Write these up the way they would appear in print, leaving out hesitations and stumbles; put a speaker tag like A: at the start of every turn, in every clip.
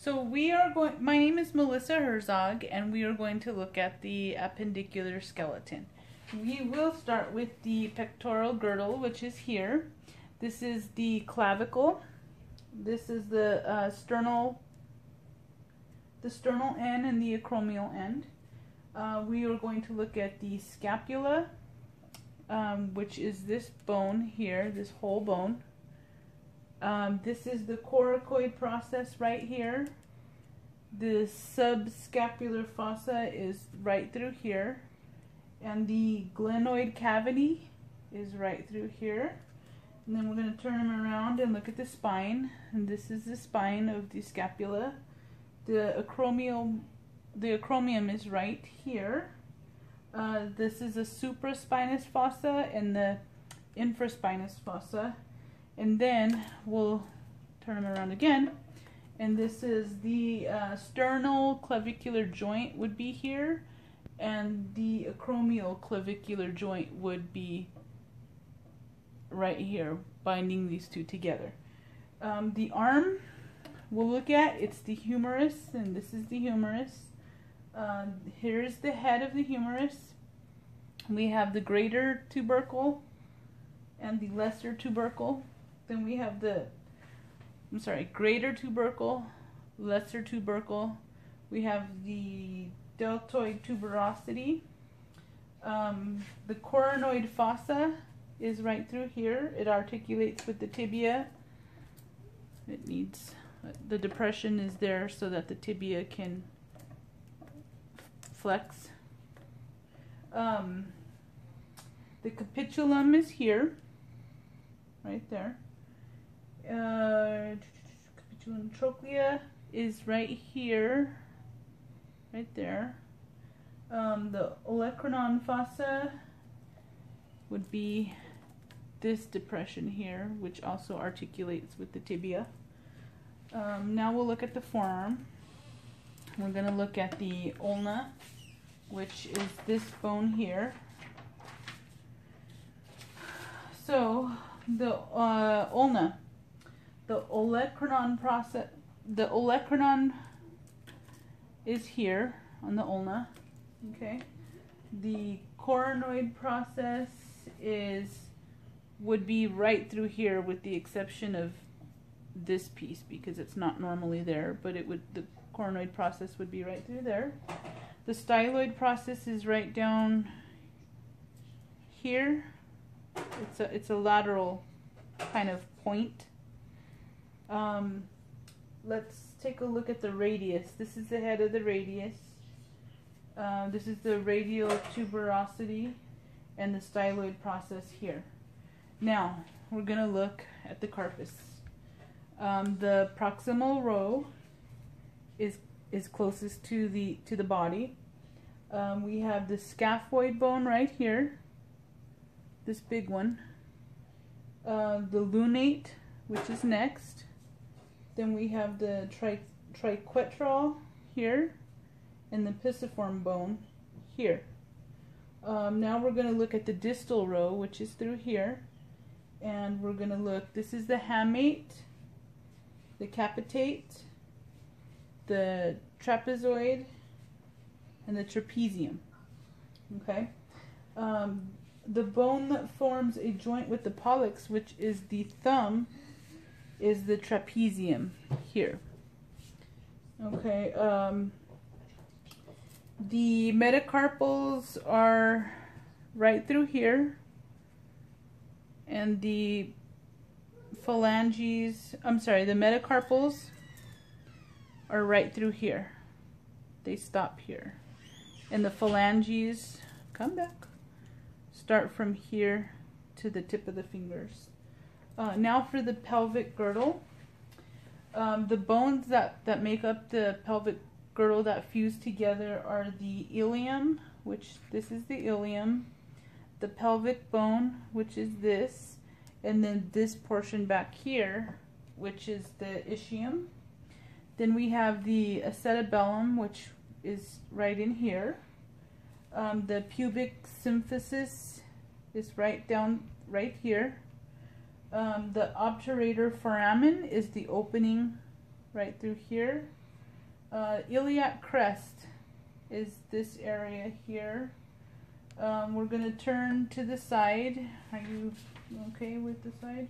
A: So my name is Melissa Herzog, and we are going to look at the appendicular skeleton. We will start with the pectoral girdle, which is here. This is the clavicle. This is the sternal end and the acromial end. We are going to look at the scapula, which is this bone here, this whole bone. This is the coracoid process right here. The subscapular fossa is right through here. And the glenoid cavity is right through here. And then we're going to turn them around and look at the spine. And this is the spine of the scapula. The acromium is right here. This is the supraspinous fossa and the infraspinous fossa. And then we'll turn them around again. And this is the sternal clavicular joint would be here. And the acromial clavicular joint would be right here, binding these two together. The arm we'll look at, it's the humerus, and this is the humerus. Here's the head of the humerus. We have the greater tubercle and the lesser tubercle. Then we have greater tubercle, lesser tubercle. We have the deltoid tuberosity. The coronoid fossa is right through here. It articulates with the tibia. The depression is there so that the tibia can flex. The capitulum is here, right there. Capitulum trochlea is right here, right there. The olecranon fossa would be this depression here, which also articulates with the tibia. Now we'll look at the forearm. We're going to look at the ulna, which is this bone here. So the ulna, the olecranon is here on the ulna. Okay. The coronoid process would be right through here, with the exception of this piece because it's not normally there, but the coronoid process would be right through there. The styloid process is right down here. It's a lateral kind of point. Let's take a look at the radius. This is the head of the radius. This is the radial tuberosity and the styloid process here. Now we're going to look at the carpus. The proximal row is closest to the body. We have the scaphoid bone right here, this big one. The lunate, which is next. Then we have the triquetral here, and the pisiform bone here. Now we're going to look at the distal row, which is through here. And we're going to look, this is the hamate, the capitate, the trapezoid, and the trapezium. Okay. The bone that forms a joint with the pollex, which is the thumb, is the trapezium here. Okay. The metacarpals are right through here, and the the metacarpals are right through here. They stop here. And the phalanges, come back, start from here to the tip of the fingers. Now for the pelvic girdle. The bones that make up the pelvic girdle that fuse together are the ilium, which this is the ilium, the pelvic bone, which is this, and then this portion back here, which is the ischium. Then we have the acetabellum, which is right in here. The pubic symphysis is right here. The obturator foramen is the opening right through here. Iliac crest is this area here. We're going to turn to the side. Are you okay with the side?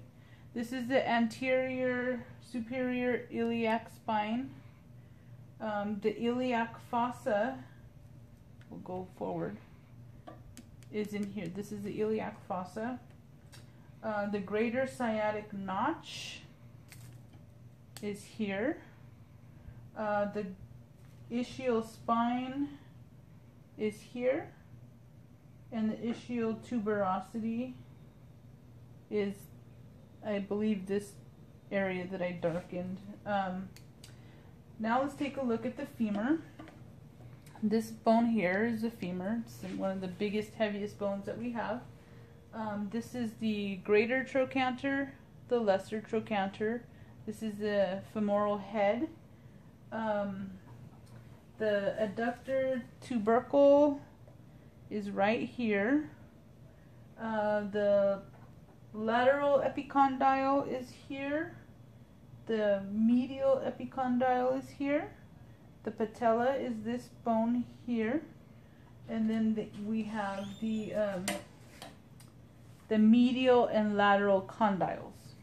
A: This is the anterior superior iliac spine. The iliac fossa, we'll go forward, is in here. This is the iliac fossa. The greater sciatic notch is here. The ischial spine is here. And the ischial tuberosity is, I believe, this area that I darkened. Now let's take a look at the femur. This bone here is the femur. It's one of the biggest, heaviest bones that we have. This is the greater trochanter, the lesser trochanter. This is the femoral head. The adductor tubercle is right here. The lateral epicondyle is here. The medial epicondyle is here. The patella is this bone here. And then we have the medial and lateral condyles.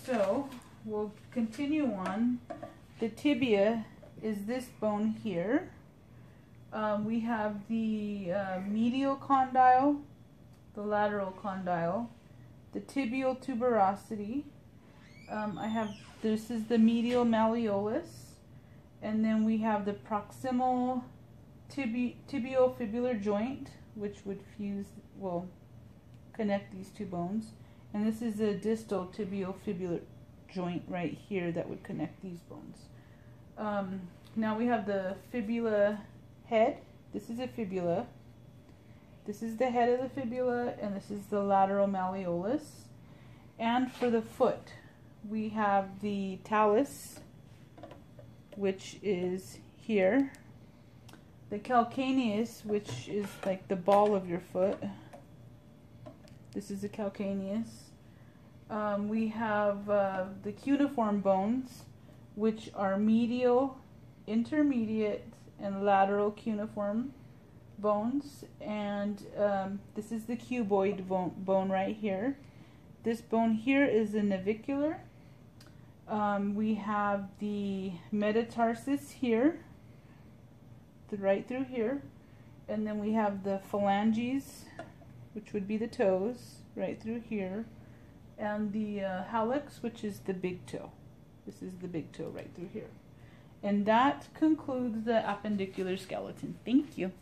A: So we'll continue on. The tibia is this bone here. We have the medial condyle, the lateral condyle, the tibial tuberosity. This is the medial malleolus, and then we have the proximal tibiofibular joint, which would connect these two bones, and this is the distal tibiofibular joint right here that would connect these bones. Now we have the fibula head. This is a fibula. This is the head of the fibula, and this is the lateral malleolus. And for the foot, we have the talus, which is here. The calcaneus, which is like the ball of your foot. This is the calcaneus. We have the cuneiform bones, which are medial, intermediate, and lateral cuneiform bones. And this is the cuboid bone right here. This bone here is the navicular. We have the metatarsus here, right through here. And then we have the phalanges, which would be the toes, right through here. And the hallux, which is the big toe. This is the big toe right through here. And that concludes the appendicular skeleton. Thank you.